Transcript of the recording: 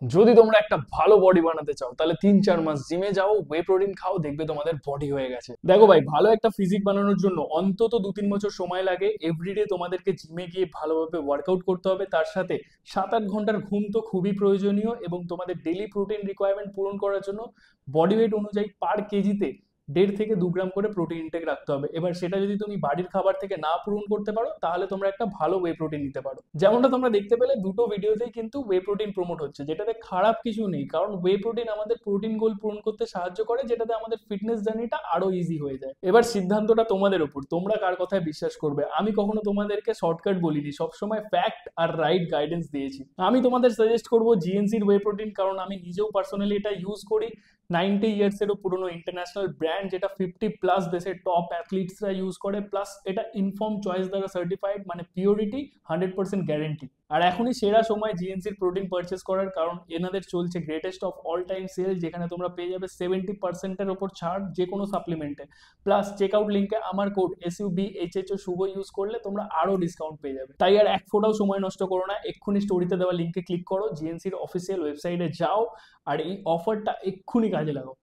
যদি তোমরা একটা ভালো বডি বানাতে চাও তাহলে 3-4 মাস জিমে যাও, ওয়ে প্রোটিন খাও, দেখবে তোমাদের বডি হয়ে গেছে। দেখো ভাই, ভালো একটা ফিজিক বানানোর জন্য অন্তত 2-3 বছর সময় লাগে। এভরিডে তোমাদেরকে জিমে গিয়ে ভালোভাবে ওয়ার্কআউট করতে হবে, তার সাথে 7-8 ঘন্টার ঘুম তো খুবই প্রয়োজনীয়, এবং তোমাদের ডেলি প্রোটিন রিকোয়ারমেন্ট পূরণ করার জন্য বডি ওয়েট অনুযায়ী পার কেজিতে 1.5 থেকে 2 গ্রাম করে প্রোটিন ইনটেক রাখতে হবে। এবার সেটা যদি তুমি বাড়ির খাবার থেকে না পূরণ করতে পারো তাহলে তোমরা একটা ভালো ওয়ে প্রোটিন নিতে পারো। যেমনটা তোমরা দেখতে পেলে দুটো ভিডিওতেই কিন্তু ওয়ে প্রোটিন প্রমোট হচ্ছে, যেটাতে খারাপ কিছু নেই, কারণ ওয়ে প্রোটিন আমাদের প্রোটিন গোল পূরণ করতে সাহায্য করে, যেটাতে আমাদের ফিটনেস জার্নিটা আরো ইজি হয়ে যায়। এবার সিদ্ধান্তটা তোমাদের উপর, তোমরা কার কথায় বিশ্বাস করবে। আমি কখনো তোমাদেরকে শর্টকাট বলিনি, সবসময় ফ্যাক্ট আর রাইট গাইডেন্স দিয়েছি। আমি তোমাদের সাজেস্ট করবো জিএনসির ওয়ে প্রোটিন, কারণ আমি নিজেও পার্সোনালি এটা ইউজ করি। 90 ইয়ার্সেরও পুরনো ইন্টারন্যাশনাল ব্র্যান্ড, যেটা 50+ দেশের টপ অ্যাথলিটসরা ইউজ করে, প্লাস এটা ইনফর্ম চয়েস দ্বারা সার্টিফাইড, মানে পিওরিটি 100% গ্যারেন্টি। আর এখনই সেরা সময় জিএনসির প্রোটিন পারচেস করার, কারণ এনাদের চলছে greatest of all time sale, যেখানে তোমরা পেয়ে যাবে 70%-এর ওপর ছাড় যে কোনো সাপ্লিমেন্টে। প্লাস চেক আউট লিঙ্কে আমার কোড SUBHHO শুভ ইউজ করলে তোমরা আরো ডিসকাউন্ট পেয়ে যাবে। তাই আর এক ফোটাও সময় নষ্ট করো না, এক্ষুনি স্টোরিতে দেওয়া লিঙ্কে ক্লিক করো, জিএনসির অফিসিয়াল ওয়েবসাইটে যাও, আর এই অফারটা এক্ষুনি কাজে লাগাও।